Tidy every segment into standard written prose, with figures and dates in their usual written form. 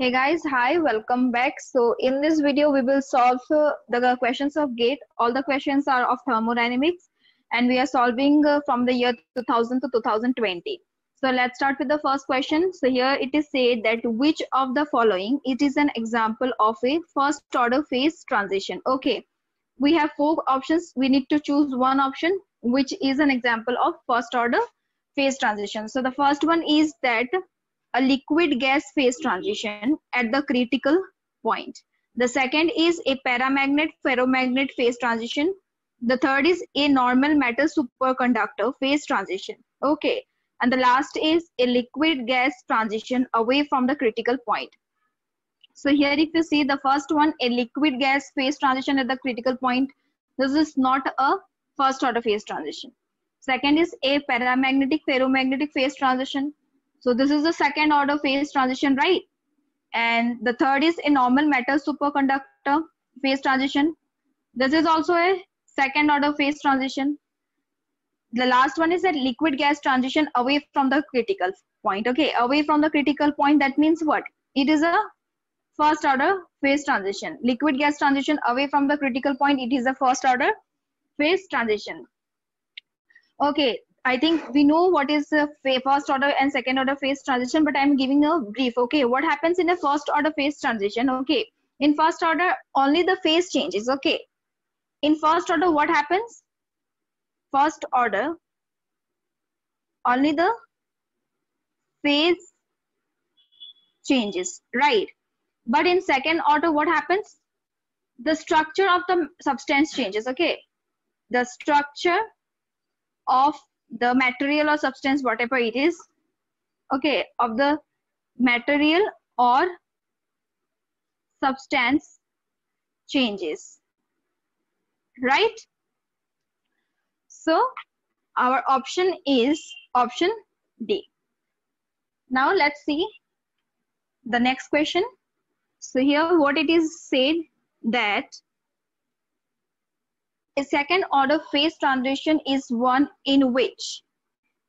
Hey guys, hi, welcome back. So in this video, we will solve the questions of GATE. All the questions are of thermodynamics and we are solving from the year 2000 to 2020. So let's start with the first question. So here it is said that which of the following, it is an example of a first order phase transition. Okay, we have four options. We need to choose one option, which is an example of first order phase transition. So the first one is that a liquid gas phase transition at the critical point. The second is a paramagnet ferromagnet phase transition. The third is a normal metal superconductor phase transition. Okay. And the last is a liquid gas transition away from the critical point. So here if you see the first one, a liquid gas phase transition at the critical point, this is not a first order phase transition. Second is a paramagnetic ferromagnetic phase transition. So this is the second order phase transition, right? And the third is a normal metal superconductor phase transition. This is also a second order phase transition. The last one is a liquid gas transition away from the critical point. Okay, away from the critical point, that means what? It is a first order phase transition. Liquid gas transition away from the critical point, it is a first order phase transition. Okay, I think we know what is the first order and second order phase transition, but I'm giving a brief. Okay, what happens in a first order phase transition? Okay, in first order, only the phase changes. Okay, in first order, what happens? First order, only the phase changes, right? But in second order, what happens? The structure of the substance changes. Okay, the structure of the material or substance, whatever it is, okay, of the material or substance changes, right? So our option is option D. Now let's see the next question. So here what it is said that a second order phase transition is one in which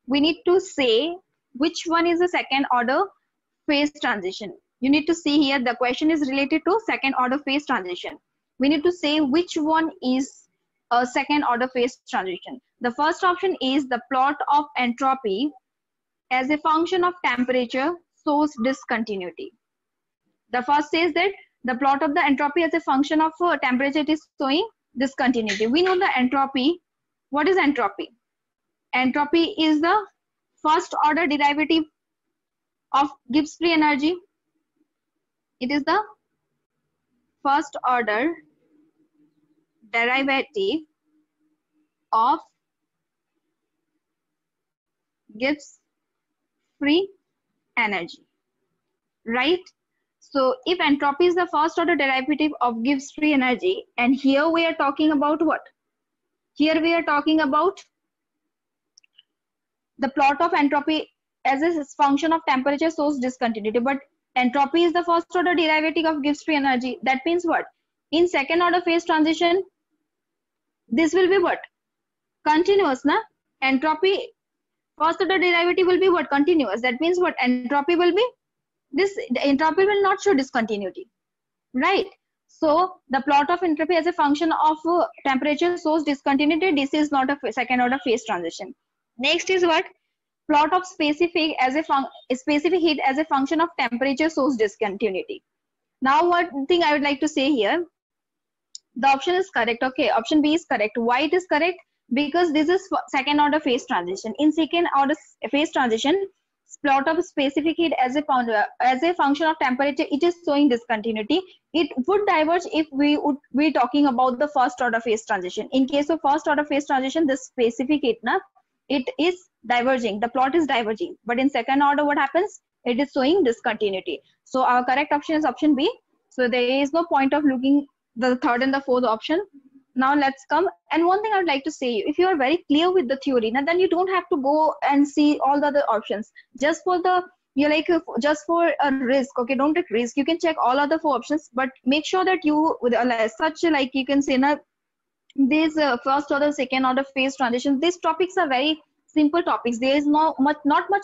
we need to say which one is the second order phase transition. You need to see here the question is related to second order phase transition. We need to say which one is a second order phase transition. The first option is the plot of entropy as a function of temperature shows discontinuity. The first says that the plot of the entropy as a function of temperature, it is showing discontinuity. We know the entropy. What is entropy? Entropy is the first order derivative of Gibbs free energy. It is the first order derivative of Gibbs free energy, right? So if entropy is the first order derivative of Gibbs free energy, and here we are talking about what? Here we are talking about the plot of entropy as a function of temperature shows discontinuity, but entropy is the first order derivative of Gibbs free energy. That means what? In second order phase transition, this will be what? Continuous, na? Entropy, first order derivative will be what? Continuous. That means what? Entropy will be the entropy will not show discontinuity, right? So the plot of entropy as a function of temperature shows discontinuity. This is not a second order phase transition. Next is what? Plot of specific as a specific heat as a function of temperature shows discontinuity. Now one thing I would like to say here, the option is correct. Okay, option B is correct. Why it is correct? Because this is second order phase transition. In second order phase transition, plot of specific heat as a function of temperature, it is showing discontinuity. It would diverge if we would be talking about the first order phase transition. In case of first order phase transition, the specific heat, it is diverging, the plot is diverging. But in second order, what happens? It is showing discontinuity. So our correct option is option B. So there is no point of looking the third and the fourth option. Now let's come, and one thing I would like to say, if you are very clear with the theory, then you don't have to go and see all the other options. Just for the, you're like, just for a risk, okay, don't take risk. You can check all other four options, but make sure that you, such like you can say, these first order, second order phase transition, these topics are very simple topics. There is not much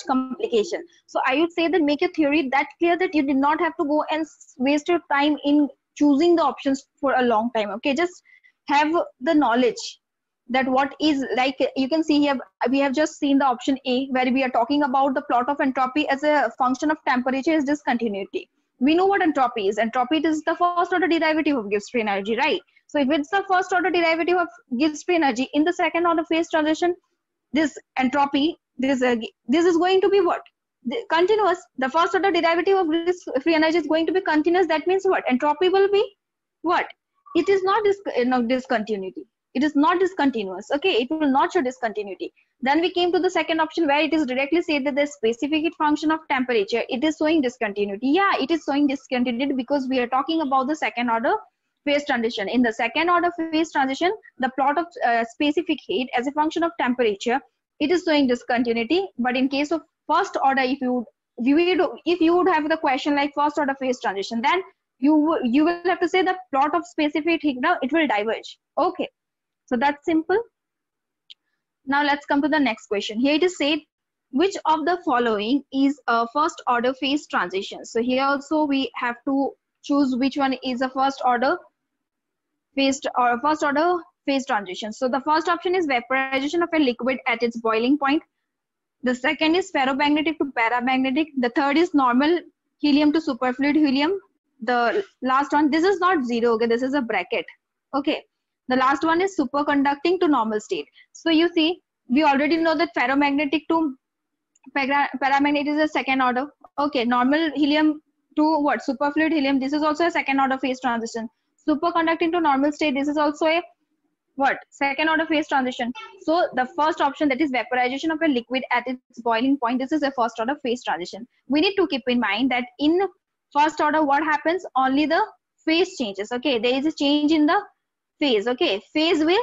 complication. So I would say that make your theory that clear that you did not have to go and waste your time in choosing the options for a long time. Okay, just have the knowledge that what is, like you can see here, we have just seen the option A where we are talking about the plot of entropy as a function of temperature is discontinuity. We know what entropy is. Entropy is the first order derivative of Gibbs free energy, right? So if it's the first order derivative of Gibbs free energy in the second order phase transition, this entropy, this is going to be what? Continuous. The first order derivative of Gibbs free energy is going to be continuous. That means what? Entropy will be what? It is not discontinuity. It is not discontinuous. Okay, it will not show discontinuity. Then we came to the second option where it is directly said that the specific heat function of temperature, it is showing discontinuity. Yeah, it is showing discontinuity because we are talking about the second order phase transition. In the second order phase transition, the plot of specific heat as a function of temperature, it is showing discontinuity. But in case of first order, if you would have the question like first order phase transition, then you will have to say the plot of specific heat, now it will diverge. Okay, so that's simple. Now let's come to the next question. Here it is said, which of the following is a first order phase transition? So here also we have to choose which one is a first order phase or first order phase transition. So the first option is vaporization of a liquid at its boiling point. The second is ferromagnetic to paramagnetic. The third is normal helium to superfluid helium. The last one, this is not zero, okay, this is a bracket. Okay, the last one is superconducting to normal state. So you see, we already know that ferromagnetic to paramagnetic is a second order. Okay, normal helium to what? Superfluid helium, this is also a second order phase transition. Superconducting to normal state, this is also a what? Second order phase transition. So the first option, that is vaporization of a liquid at its boiling point, this is a first order phase transition. We need to keep in mind that in first order, what happens? Only the phase changes. Okay, there is a change in the phase. Okay, phase will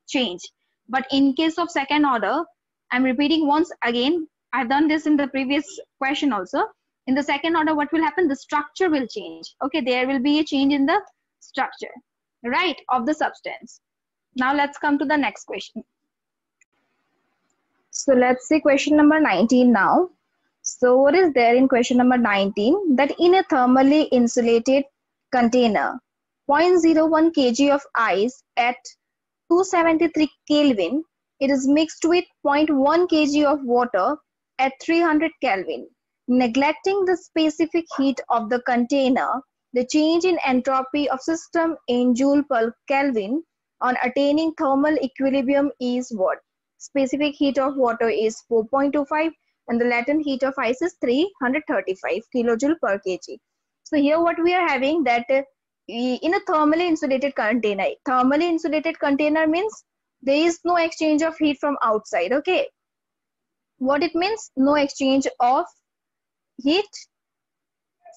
change. But in case of second order, I'm repeating once again, I've done this in the previous question also. In the second order, what will happen? The structure will change. Okay, there will be a change in the structure, right, of the substance. Now let's come to the next question. So let's see question number 19 now. So what is there in question number 19? That in a thermally insulated container, 0.01 kg of ice at 273 Kelvin, it is mixed with 0.1 kg of water at 300 Kelvin. Neglecting the specific heat of the container, the change in entropy of system in joule per Kelvin on attaining thermal equilibrium is what? Specific heat of water is 4.25 and the latent heat of ice is 335 kilojoule per kg. So here what we are having, that in a thermally insulated container means there is no exchange of heat from outside. Okay, what it means? No exchange of heat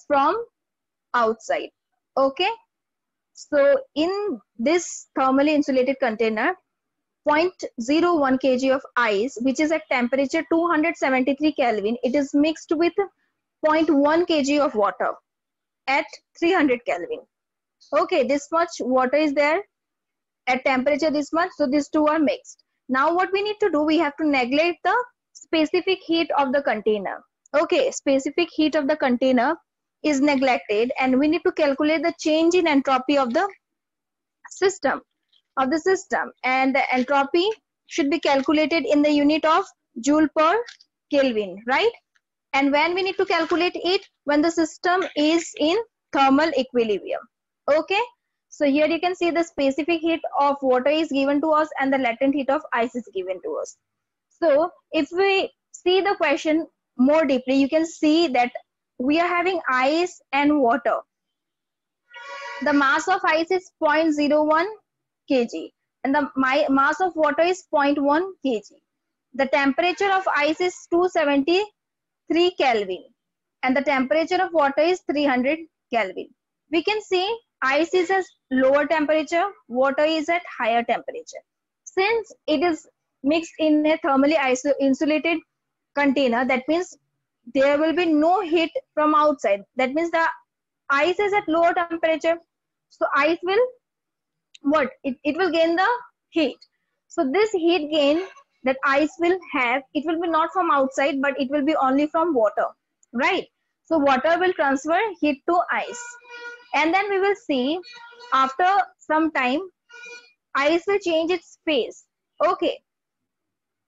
from outside. Okay, so in this thermally insulated container, 0.01 kg of ice, which is at temperature 273 Kelvin, it is mixed with 0.1 kg of water at 300 Kelvin. Okay, this much water is there at temperature this much, so these two are mixed. Now what we need to do, we have to neglect the specific heat of the container. Okay, specific heat of the container is neglected and we need to calculate the change in entropy of the system. And the entropy should be calculated in the unit of joule per Kelvin, right? And when we need to calculate it? When the system is in thermal equilibrium. Okay, so here you can see the specific heat of water is given to us and the latent heat of ice is given to us. So if we see the question more deeply, you can see that we are having ice and water. The mass of ice is 0.01 kg and the mass of water is 0.1 kg. The temperature of ice is 273 Kelvin and the temperature of water is 300 Kelvin. We can see ice is at lower temperature, water is at higher temperature. Since it is mixed in a thermally insulated container, that means there will be no heat from outside. That means the ice is at lower temperature. So ice will what? It will gain the heat. So this heat gain that ice will have, it will be not from outside, but it will be only from water, right? So water will transfer heat to ice. And then we will see after some time, ice will change its phase. Okay,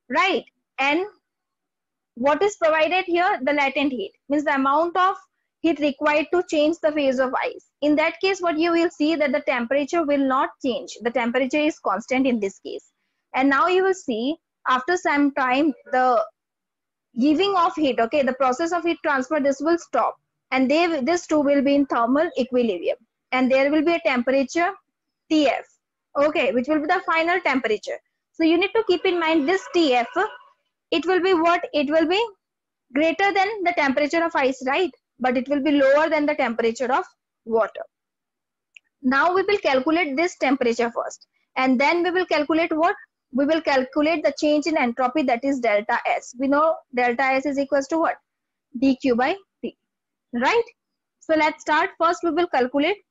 right? And what is provided here? The latent heat, means the amount of heat required to change the phase of ice. In that case, what you will see that the temperature will not change. The temperature is constant in this case. And now you will see after some time, the giving of heat, okay, the process of heat transfer, this will stop. And this too will be in thermal equilibrium. And there will be a temperature TF, okay, which will be the final temperature. So you need to keep in mind this TF, it will be what? It will be greater than the temperature of ice, right? But it will be lower than the temperature of water. Now we will calculate this temperature first. And then we will calculate what? We will calculate the change in entropy, that is delta S. We know delta S is equals to what? dQ by T, right? So let's start. First we will calculate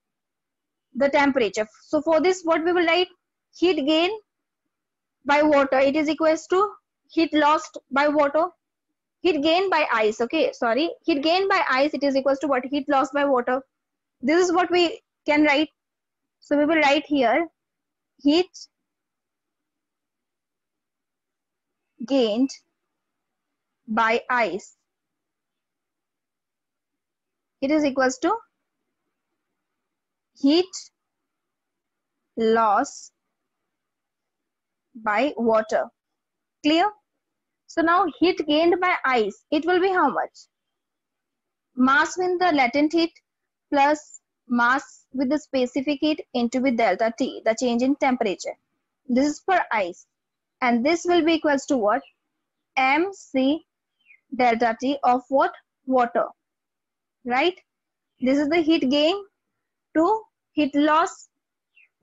the temperature. So for this, what we will write? Heat gain by water, it is equals to heat lost by water. Heat gain by ice, okay, sorry. Heat gain by ice, it is equals to what? Heat lost by water. This is what we can write. So we will write here heat gained by ice, it is equals to heat loss by water. Clear? So now heat gained by ice, it will be how much? Mass with the latent heat plus mass with the specific heat into with delta T, the change in temperature. This is for ice. And this will be equals to what? MC delta T of what? Water. Right? This is the heat gain to heat loss.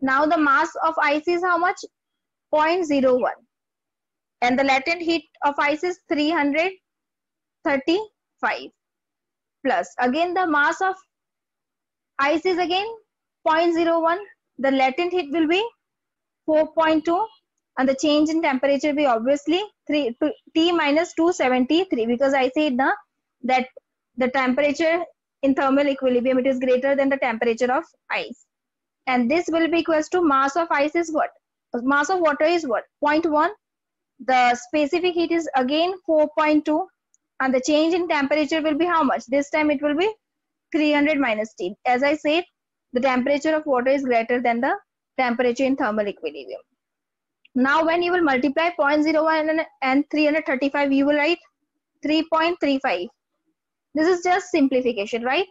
Now the mass of ice is how much? 0.01. And the latent heat of ice is 335. Plus again the mass of ice is again 0.01. The latent heat will be 4.2. And the change in temperature will be obviously T minus 273, because I said that the temperature in thermal equilibrium, it is greater than the temperature of ice. And this will be equals to mass of ice is what? Mass of water is what? 0.1. The specific heat is again 4.2. And the change in temperature will be how much? This time it will be 300 minus T. As I said, the temperature of water is greater than the temperature in thermal equilibrium. Now when you will multiply 0.01 and 335, you will write 3.35. This is just simplification, right?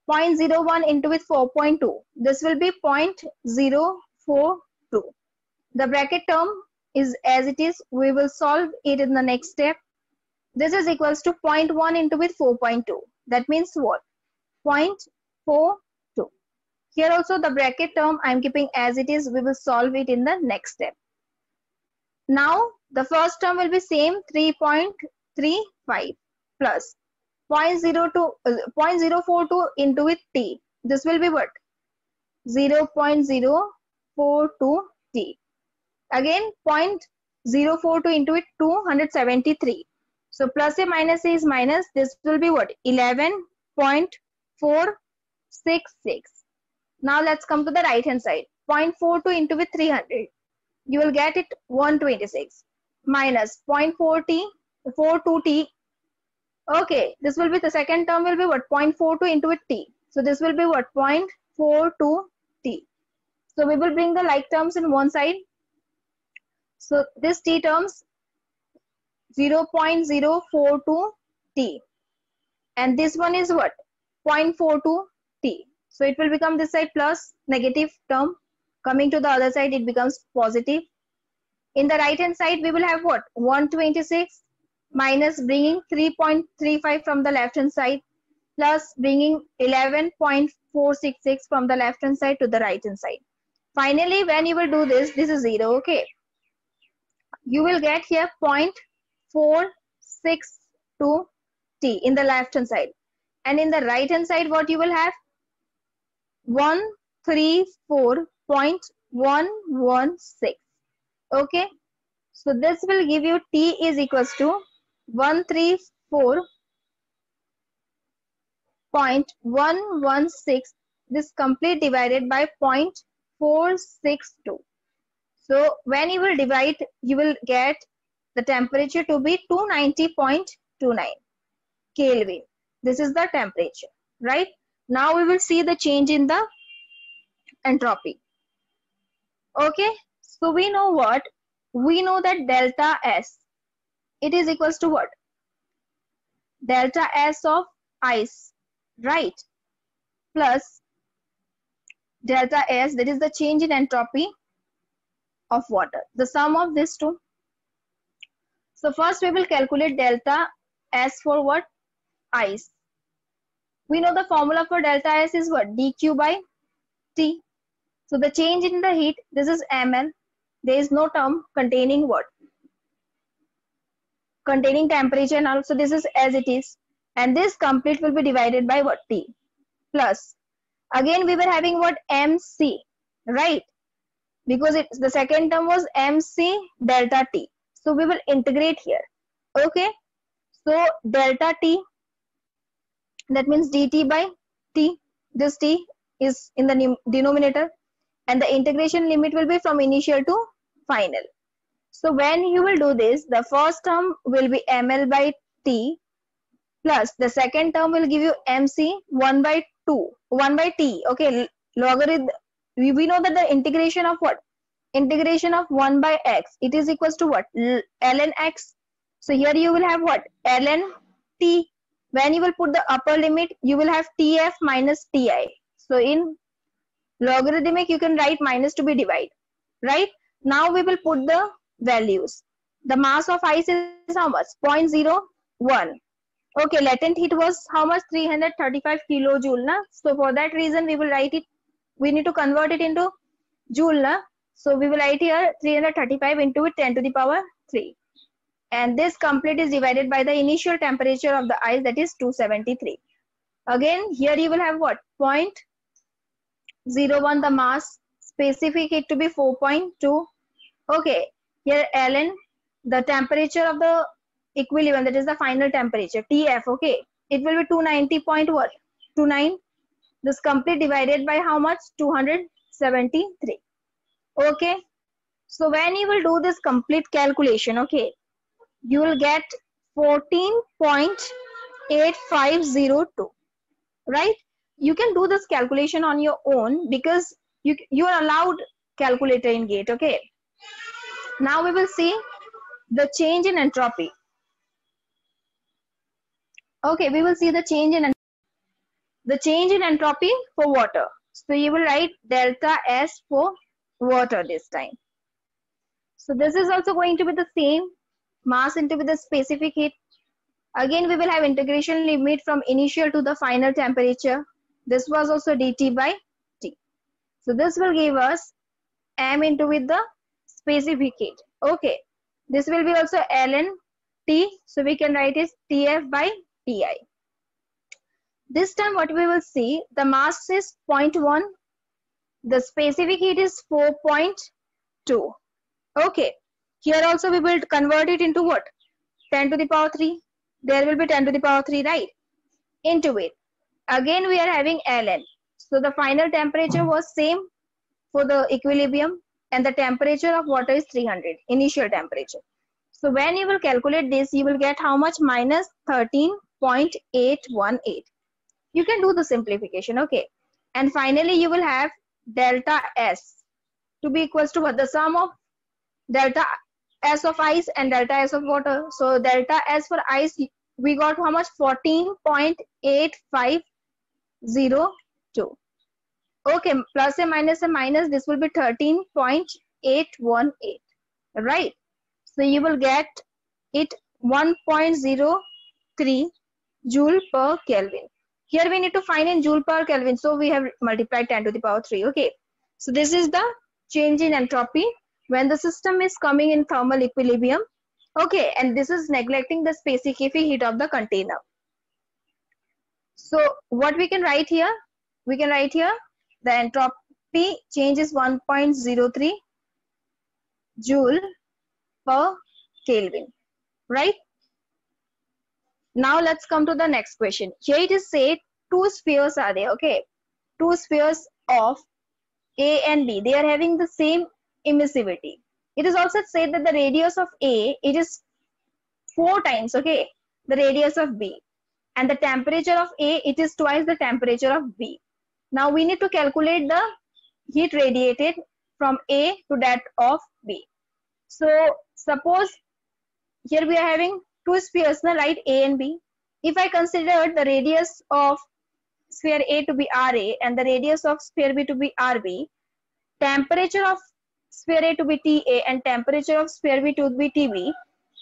0.01 into with 4.2. This will be 0.042. The bracket term is as it is. We will solve it in the next step. This is equals to 0.1 into with 4.2. That means what? 0.42. Here also the bracket term I am keeping as it is. We will solve it in the next step. Now the first term will be same, 3.35 plus 0.042 into with T. This will be what? 0.042 T. Again 0.042 into it 273. So plus a minus a is minus. This will be what? 11.466. Now let's come to the right hand side. 0.42 into with 300. You will get it 126 minus 0.42 T. Okay, this will be the second term will be what? 0.42 into with T. So this will be what? 0.42 T. So we will bring the like terms in one side. So this T terms 0.042 T. And this one is what? 0.42 T. So it will become this side plus negative term. Coming to the other side, it becomes positive. In the right hand side, we will have what? 126 minus bringing 3.35 from the left hand side plus bringing 11.466 from the left hand side to the right hand side. Finally, when you will do this, this is 0, okay. You will get here 0.462 T in the left hand side. And in the right hand side, what you will have? 134.116. Okay. So this will give you T is equals to 134.116, this complete divided by 0.462. So when you will divide, you will get the temperature to be 290.29 Kelvin. This is the temperature, right? Now we will see the change in the entropy. Okay, so we know what? We know that delta S, it is equals to what? Delta S of ice, right? Plus delta S, that is the change in entropy of water, the sum of these two. So first we will calculate delta S for what? Ice. We know the formula for delta S is what? dQ by T. So the change in the heat, this is ml. There is no term containing what? Containing temperature, and also this is as it is. And this complete will be divided by what? T. Plus, again we were having what? MC, right? Because the second term was MC delta T. So we will integrate here. Okay. So delta T, that means dt by T. This T is in the denominator. And the integration limit will be from initial to final. So when you will do this, the first term will be ml by T plus the second term will give you mc 1 by T. Okay, logarithm, we know that the integration of what? Integration of 1 by x, it is equals to what? ln x. So here you will have what? ln T. When you will put the upper limit, you will have Tf minus Ti. So in logarithmic, you can write minus to be divided, right? Now we will put the values. The mass of ice is how much? 0.01. Okay, latent heat was how much? 335 kilojoule. Na? So for that reason, we will write it. We need to convert it into joule. Na? So we will write here 335 into 10 to the power 3. And this complete is divided by the initial temperature of the ice, that is 273. Again, here you will have what? 0.01 the mass, specific heat to be 4.2. Okay, here ln, the temperature of the equilibrium, that is the final temperature, TF, okay, it will be 290.29. This complete divided by how much? 273. Okay, so when you will do this complete calculation, okay, you will get 14.8502, right? You can do this calculation on your own because you are allowed calculator in GATE, okay? Now we will see the change in entropy. Okay, we will see the change in entropy for water. So you will write delta S for water this time. So this is also going to be the same, mass into the specific heat. Again, we will have integration limit from initial to the final temperature. This was also dt by T. So this will give us m into with the specific heat. Okay, this will be also ln T. So we can write is Tf by Ti. This time what we will see, the mass is 0.1. The specific heat is 4.2. Okay, here also we will convert it into what? 10 to the power 3. There will be 10 to the power 3, right? Into it. Again we are having ln. So the final temperature was same for the equilibrium and the temperature of water is 300, initial temperature. So when you will calculate this, you will get how much? Minus 13.818. You can do the simplification, okay? And finally you will have delta S to be equals to what? The sum of delta S of ice and delta S of water. So delta S for ice, we got how much? 14.8502. Okay, plus a minus, this will be 13.818, right? So you will get it 1.03 joule per Kelvin. Here we need to find in joule per Kelvin. So we have multiplied 10 to the power 3. Okay. So this is the change in entropy when the system is coming in thermal equilibrium. Okay. And this is neglecting the specific heat of the container. So what we can write here? We can write here the entropy change is 1.03 joule per Kelvin, right? Now let's come to the next question. Here it is said two spheres are there, okay? Two spheres of A and B, they are having the same emissivity. It is also said that the radius of A, it is 4 times, okay, the radius of B. And the temperature of A, it is twice the temperature of B. Now we need to calculate the heat radiated from A to that of B. So suppose here we are having two spheres, right, A and B. If I consider the radius of sphere A to be RA and the radius of sphere B to be RB, temperature of sphere A to be TA and temperature of sphere B to be TB.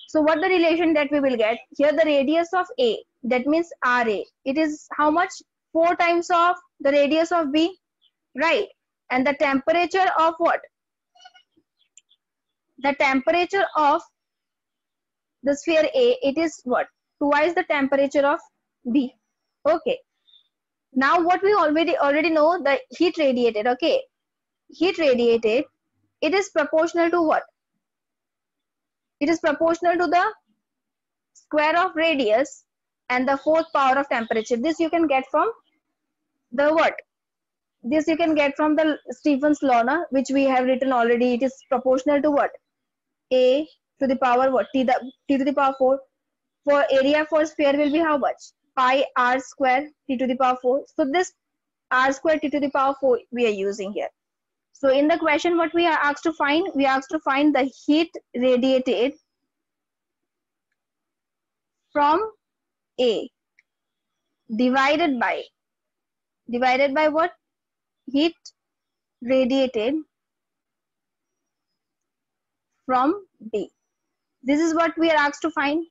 So what the relation that we will get? Here the radius of A, that means RA, it is how much? 4 times of the radius of B, right? And the temperature of what? The temperature of the sphere A, it is what? Twice the temperature of B. Okay. Now what we already know, the heat radiated, okay? Heat radiated, it is proportional to what? It is proportional to the square of radius and the fourth power of temperature. This you can get from the what? This you can get from the Stephen's law, na, which we have written already. It is proportional to what? A to the power what? T to the power 4. For area for sphere will be how much? Pi r square T to the power 4. So this r square T to the power 4 we are using here. So in the question what we are asked to find? We are asked to find the heat radiated from A divided by what? Heat radiated from B. This is what we are asked to find.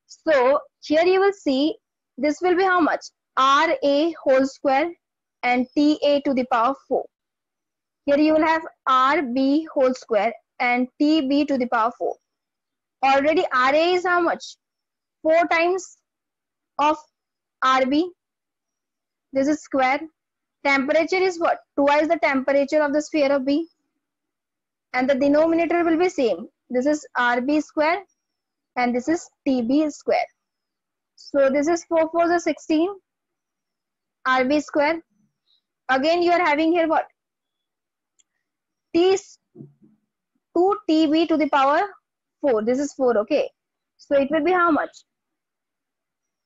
So here you will see this will be how much? RA whole square and TA to the power 4. Here you will have RB whole square and TB to the power 4. Already RA is how much? 4 times of RB. This is square. Temperature is what? Twice the temperature of the sphere of B. And the denominator will be same. This is RB square and this is TB square. So this is 4 4 is 16. RB square. Again you are having here what? T 2 TB to the power 4. This is 4, okay. So it will be how much?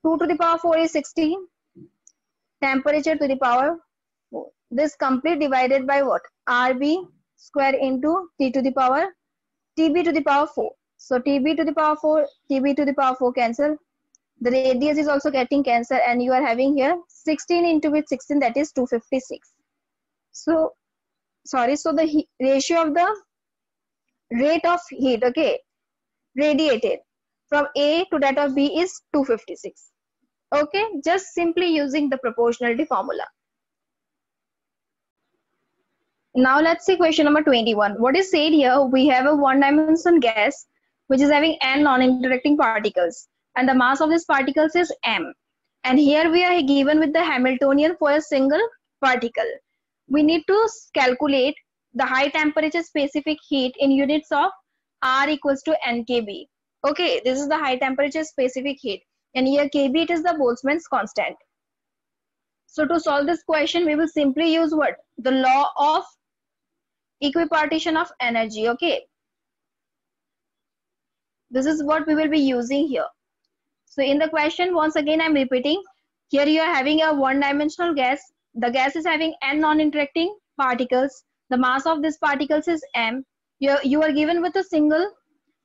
2 to the power 4 is 16. Temperature to the power 4. This complete divided by what? RB square into T to the power TB to the power 4. So TB to the power 4, TB to the power 4 cancel. The radius is also getting cancelled and you are having here 16 into with 16, that is 256. So the ratio of the rate of heat, okay, radiated from A to that of B is 256. Okay, just simply using the proportionality formula. Now let's see question number 21. What is said here? We have a one-dimensional gas which is having n non-interacting particles and the mass of these particles is m. And here we are given with the Hamiltonian for a single particle. We need to calculate the high temperature specific heat in units of R equals to NKB. Okay, this is the high temperature specific heat. And here KB, it is the Boltzmann's constant. So to solve this question, we will simply use what? The law of equipartition of energy, okay. This is what we will be using here. So in the question, once again, I'm repeating, here you are having a one-dimensional gas. The gas is having n non-interacting particles. The mass of these particles is m. You are given with a single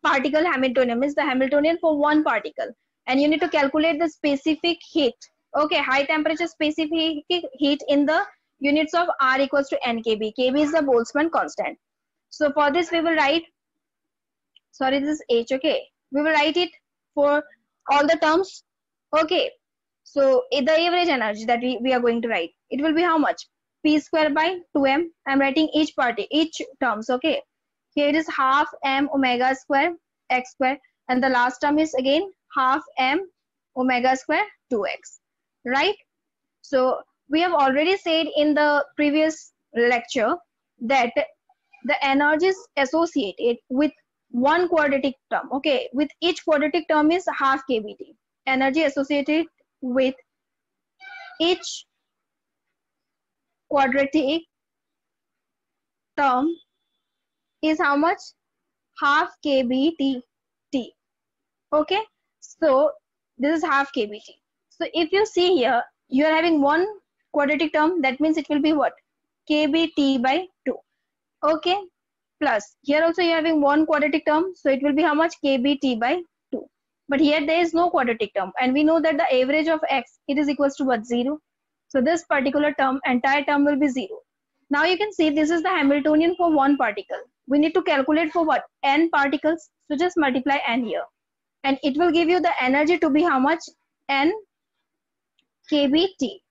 particle Hamiltonian, means the Hamiltonian for one particle. And you need to calculate the specific heat. Okay, high temperature specific heat in the units of R equals to NKB. KB is the Boltzmann constant. So for this we will write, sorry, this is H, okay. We will write it for all the terms. Okay, so the average energy that we are going to write, it will be how much? P square by 2m. I'm writing each terms, okay. Here it is half m omega square x square, and the last term is again half m omega square 2x, right? So we have already said in the previous lecture that the energies associated with one quadratic term. Okay, with each quadratic term is half kBT. Energy associated with each quadratic term is how much? Half kBT. Okay, so this is half kBT. So if you see here, you are having one quadratic term, that means it will be what? kBT by 2. Okay, plus here also you are having one quadratic term, so it will be how much? kBT by 2. But here there is no quadratic term, and we know that the average of x, it is equals to what? 0. So this particular term, entire term will be 0. Now you can see this is the Hamiltonian for one particle. We need to calculate for what? N particles. So just multiply n here. And it will give you the energy to be how much? N kBT.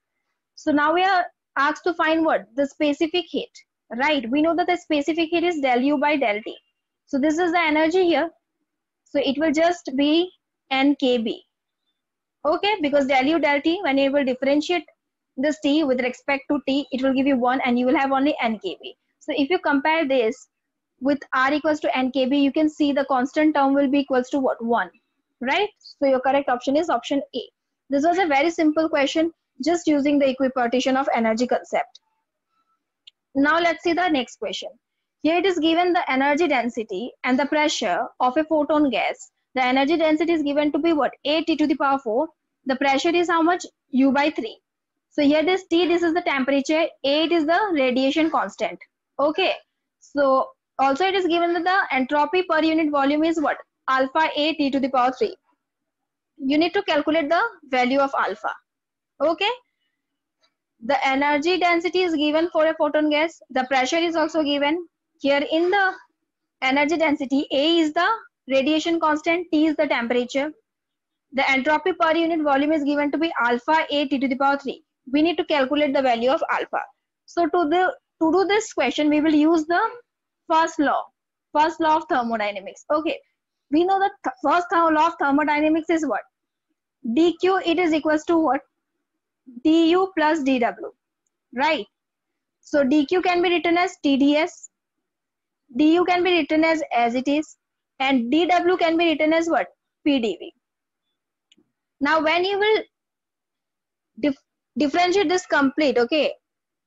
So now we are asked to find what? The specific heat. Right? We know that the specific heat is del U by del T. So this is the energy here. So it will just be N kB. Okay, because del U del T, when you will differentiate this T with respect to T, it will give you 1 and you will have only N kB. So if you compare this with R equals to N kB, you can see the constant term will be equals to what? 1. Right? So your correct option is option A. This was a very simple question, just using the equipartition of energy concept. Now let's see the next question. Here it is given the energy density and the pressure of a photon gas. The energy density is given to be what? 8 T to the power 4. The pressure is how much? U by 3. So here this T, this is the temperature, 8 is the radiation constant. Okay. So also it is given that the entropy per unit volume is what? Alpha A T to the power 3. You need to calculate the value of alpha. Okay. The energy density is given for a photon gas. The pressure is also given. Here in the energy density, A is the radiation constant, T is the temperature. The entropy per unit volume is given to be alpha A T to the power 3. We need to calculate the value of alpha. So to do this question, we will use the first law of thermodynamics. Okay, we know that first law of thermodynamics is what? dq, it is equals to what? du plus dw, right? So dq can be written as tds, du can be written as it is, and dw can be written as what? pdv. Now when you will differentiate this complete, okay,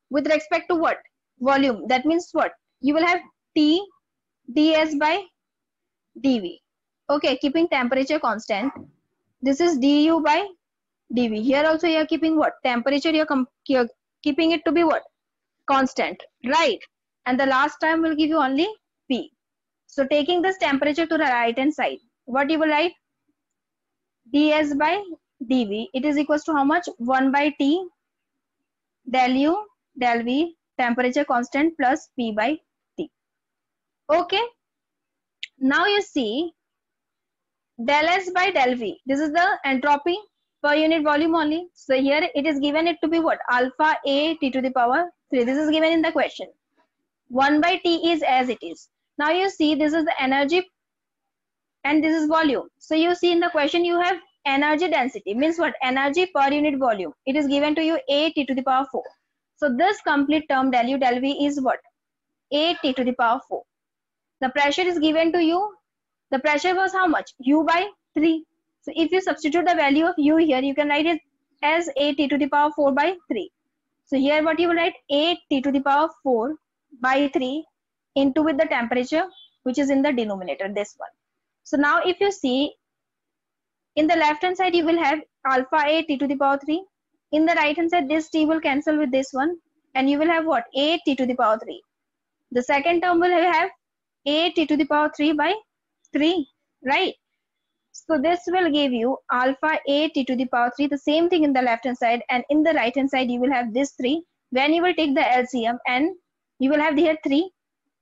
with respect to what? Volume. That means what? You will have T ds by dv. Okay, keeping temperature constant. This is du by dv. Here also you are keeping what? Temperature, you are keeping it to be what? Constant, right? And the last term will give you only P. So taking this temperature to the right hand side, what you will write? ds by dv, it is equals to how much? 1 by T del U del V, temperature constant, plus P by T. Okay. Now you see del S by del V. This is the entropy per unit volume only. So here it is given it to be what? Alpha A T to the power 3. This is given in the question. 1 by T is as it is. Now you see this is the energy and this is volume. So you see in the question you have energy density, means what? Energy per unit volume. It is given to you A T to the power 4. So this complete term del U del V is what? A T to the power 4. The pressure is given to you. The pressure was how much? U by 3. So if you substitute the value of U here, you can write it as A T to the power 4 by 3. So here what you will write? A T to the power 4 by 3 into with the temperature, which is in the denominator, this one. So now if you see, in the left hand side you will have alpha A T to the power 3. In the right hand side, this T will cancel with this one, and you will have what? A T to the power 3. The second term will have A T to the power 3 by 3, right? So this will give you alpha A T to the power 3, the same thing in the left hand side, and in the right hand side you will have this 3. When you will take the LCM, and you will have here 3,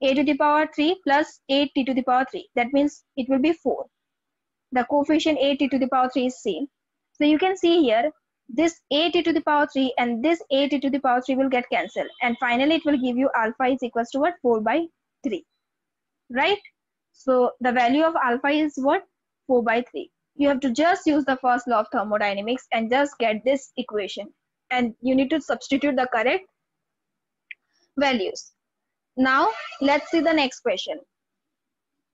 A to the power 3 plus A T to the power 3. That means it will be 4. The coefficient A T to the power 3 is same. So you can see here, this A T to the power 3 and this A T to the power 3 will get cancelled, and finally it will give you alpha is equals to what? 4 by 3, right? So the value of alpha is what? 4 by 3. You have to just use the first law of thermodynamics and just get this equation, and you need to substitute the correct values. Now let's see the next question.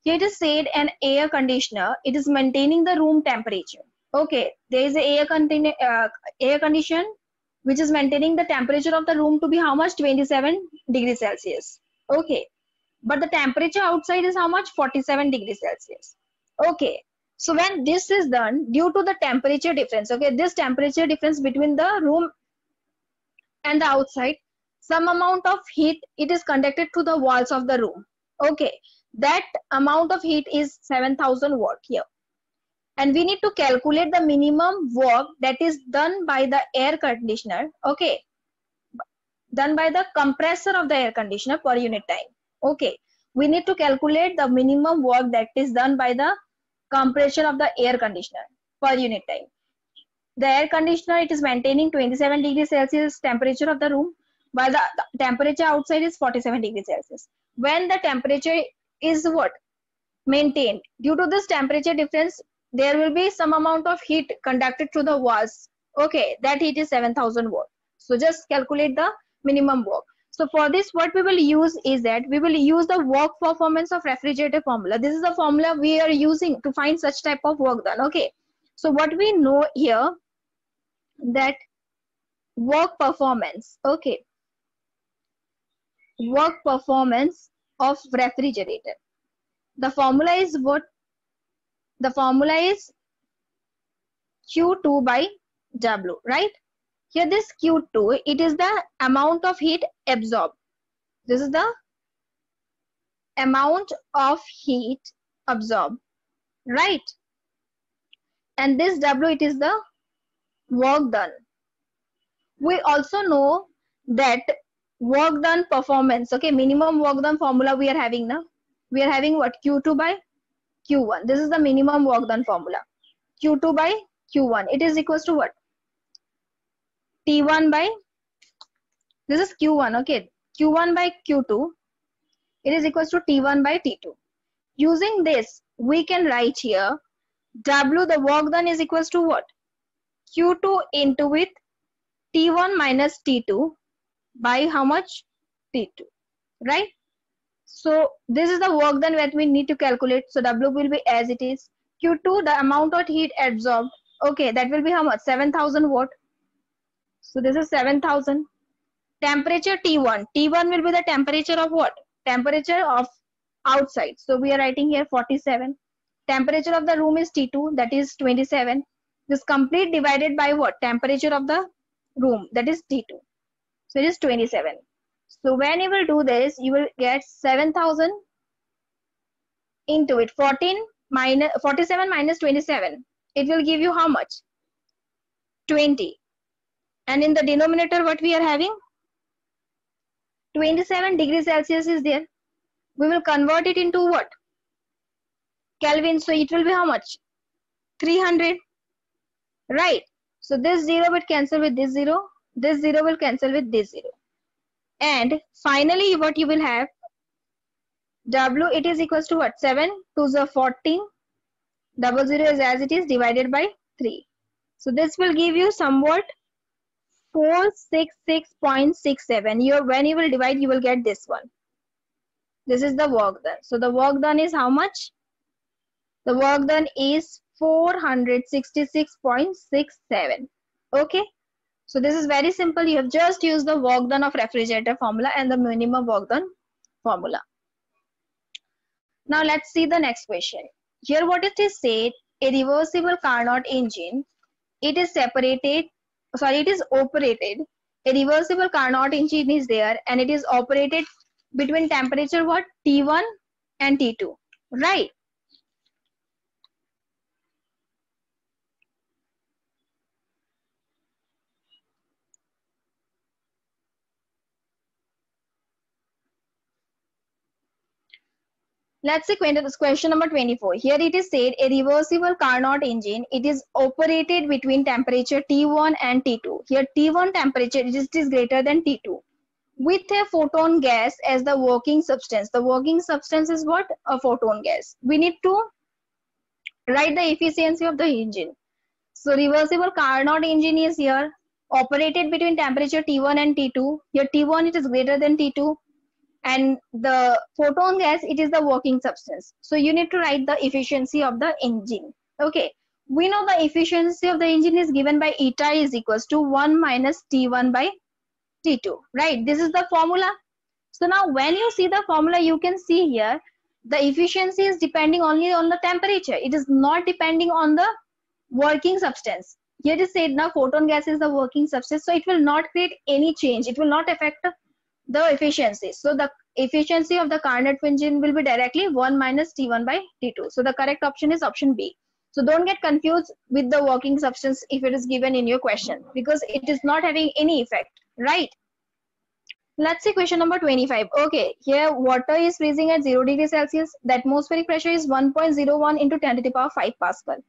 Here it is said an air conditioner, it is maintaining the room temperature. Okay, there is a air condition which is maintaining the temperature of the room to be how much? 27 degrees Celsius. Okay, but the temperature outside is how much? 47 degrees Celsius. Okay, so when this is done, due to the temperature difference, okay, this temperature difference between the room and the outside, some amount of heat, it is conducted to the walls of the room. Okay, that amount of heat is 7,000 watt here. And we need to calculate the minimum work that is done by the air conditioner, okay, done by the compressor of the air conditioner per unit time. Okay, we need to calculate the minimum work that is done by the compression of the air conditioner per unit time. The air conditioner, it is maintaining 27 degrees Celsius temperature of the room, while the temperature outside is 47 degrees Celsius. When the temperature is what? Maintained. Due to this temperature difference, there will be some amount of heat conducted through the walls. Okay, that heat is 7,000 watt. So just calculate the minimum work. So for this, what we will use is that we will use the work performance of refrigerator formula. This is the formula we are using to find such type of work done. Okay, so what we know here, that work performance, okay, work performance of refrigerator. The formula is what? The formula is Q2 by W, right? Here this Q2, it is the amount of heat absorbed. This is the amount of heat absorbed, right? And this W, it is the work done. We also know that work done performance, okay, minimum work done formula we are having now. We are having what? Q2 by Q1. This is the minimum work done formula. Q2 by Q1. It is equals to what? T1 by, this is Q1, okay. Q1 by Q2. It is equals to T1 by T2. Using this, we can write here W, the work done, is equals to what? Q2 into with T1 minus T2 by how much? T2, right? So this is the work done that we need to calculate. So W will be as it is. Q2, the amount of heat absorbed, okay, that will be how much? 7,000 watt. So this is 7,000. Temperature T1. T1 will be the temperature of what? Temperature of outside. So we are writing here 47. Temperature of the room is T2, that is 27. This complete divided by what? Temperature of the room, that is T2. So it is 27. So when you will do this, you will get 7,000 into it. 47 minus 27. It will give you how much? 20. And in the denominator, what we are having? 27 degrees Celsius is there. We will convert it into what? Kelvin. So it will be how much? 300. Right. So this 0 will cancel with this 0. This 0 will cancel with this 0. And finally, what you will have? W, it is equals to what? 7 to the 14. 00 is as it is divided by 3. So this will give you somewhat 466.67. When you will divide, you will get this one. This is the work done. So the work done is how much? The work done is 466.67. Okay. So this is very simple. You have just used the work done of refrigerator formula and the minimum work done formula. Now let's see the next question. Here what it is said, a reversible Carnot engine, it is operated. A reversible Carnot engine is there and it is operated between temperature what? T1 and T2, right? Let's see question number 24. Here it is said a reversible Carnot engine, it is operated between temperature T1 and T2. Here T1 temperature it is greater than T2 with a photon gas as the working substance. The working substance is what? A photon gas. We need to write the efficiency of the engine. So reversible Carnot engine is here operated between temperature T1 and T2. Here T1 it is greater than T2 and the photon gas, it is the working substance. So you need to write the efficiency of the engine. Okay, we know the efficiency of the engine is given by eta is equals to 1 minus T1 by T2, right? This is the formula. So now when you see the formula, you can see here the efficiency is depending only on the temperature. It is not depending on the working substance. Here it is said now photon gas is the working substance, so it will not create any change. It will not affect the efficiency. So the efficiency of the Carnot engine will be directly 1 minus T1 by T2. So the correct option is option B. So don't get confused with the working substance if it is given in your question, because it is not having any effect, right? Let's see question number 25. Okay, here water is freezing at 0 degrees Celsius. The atmospheric pressure is 1.01 into 10 to the power 5 Pascal.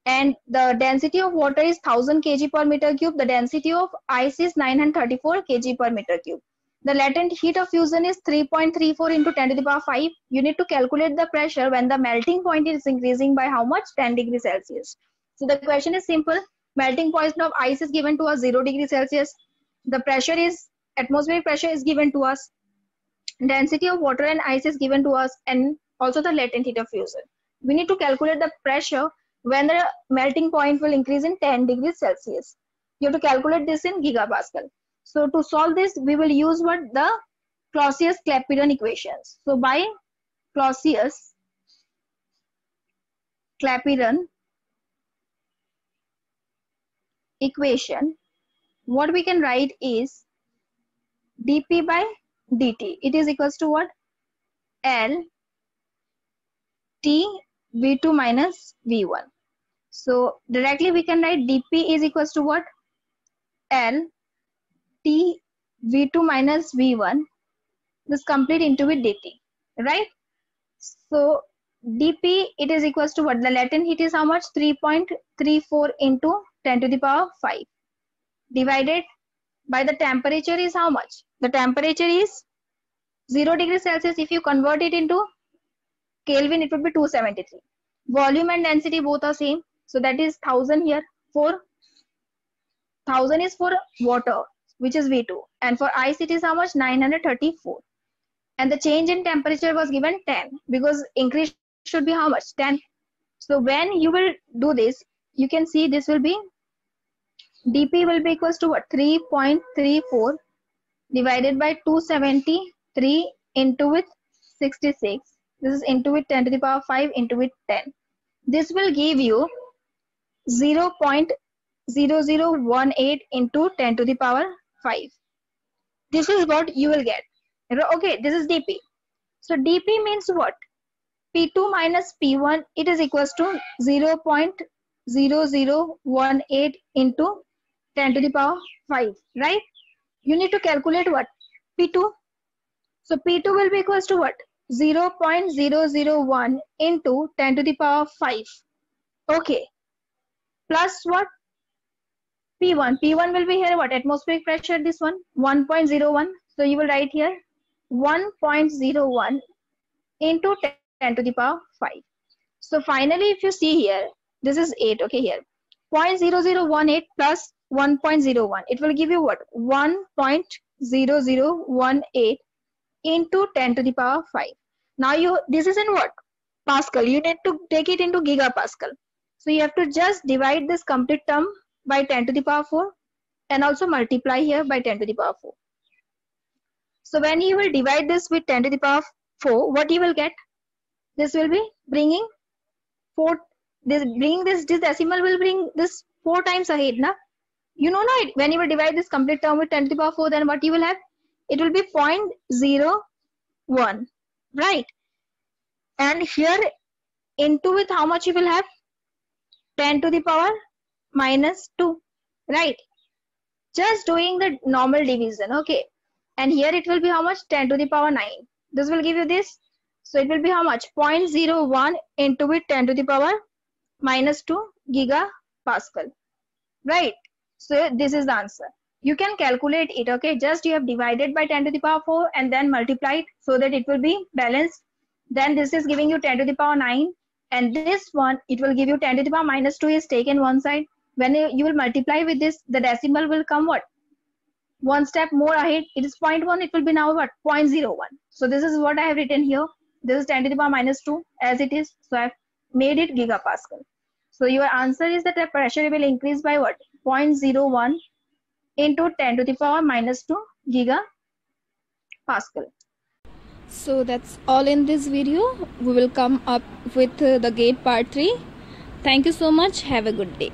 And the density of water is 1000 kg per meter cube. The density of ice is 934 kg per meter cube. The latent heat of fusion is 3.34 into 10 to the power 5. You need to calculate the pressure when the melting point is increasing by how much? 10 degrees Celsius. So the question is simple. Melting point of ice is given to us 0 degrees Celsius. The pressure is, atmospheric pressure is given to us. Density of water and ice is given to us, and also the latent heat of fusion. We need to calculate the pressure when the melting point will increase in 10 degrees Celsius. You have to calculate this in gigapascal. So to solve this, we will use what? The Clausius-Clapeyron equations. So by Clausius-Clapeyron equation, what we can write is dP by dt. It is equals to what? L T V2 minus V1. So directly we can write dP is equals to what? L T V2 minus V1. This complete into with dt, right? So dP, it is equals to what? The latent heat is how much? 3.34 into 10 to the power 5 divided by the temperature is how much? The temperature is 0 degrees Celsius. If you convert it into Kelvin, it would be 273. Volume and density both are same. So that is 1000 here. For 1000 is for water, which is V2. And for ice, it is how much? 934. And the change in temperature was given 10, because increase should be how much? 10. So when you will do this, you can see this will be dP will be equals to what? 3.34 divided by 273 into with 66. This is into with 10 to the power 5 into with 10. This will give you 0.0018 into 10 to the power 5. This is what you will get. Okay, this is dP. So dP means what? P2 minus P1, it is equals to 0.0018 into 10 to the power 5, right? You need to calculate what? P2. So P2 will be equals to what? 0.001 into 10 to the power 5. Okay. Plus what? P1. P1 will be here what? Atmospheric pressure, this one, 1.01. So you will write here 1.01 into 10 to the power 5. So finally, if you see here, this is 8, okay, here. 0.0018 plus 1.01. It will give you what? 1.0018 into 10 to the power 5. Now this is in what? Pascal. You need to take it into gigapascal. So you have to just divide this complete term by 10 to the power 4 and also multiply here by 10 to the power 4. So when you will divide this with 10 to the power 4, what you will get? This will be bringing 4. This decimal will bring this 4 times ahead, na? You know, no, when you will divide this complete term with 10 to the power 4, then what you will have? It will be 0.01, right? And here into with how much you will have? 10 to the power minus 2, right? Just doing the normal division, okay? And here it will be how much? 10 to the power 9. This will give you this. So it will be how much? 0.01 into with 10 to the power minus 2 gigapascal, right? So this is the answer. You can calculate it, okay? Just you have divided by 10 to the power 4 and then multiplied so that it will be balanced. Then this is giving you 10 to the power 9. And this one, it will give you 10 to the power minus 2 is taken one side. When you will multiply with this, the decimal will come what? One step more ahead. It is 0.1. It will be now what? 0.01. So this is what I have written here. This is 10 to the power minus 2 as it is. So I've made it gigapascal. So your answer is that the pressure will increase by what? 0.01 into 10 to the power minus 2 gigapascal. So that's all in this video. We will come up with the gate part 3. Thank you so much. Have a good day.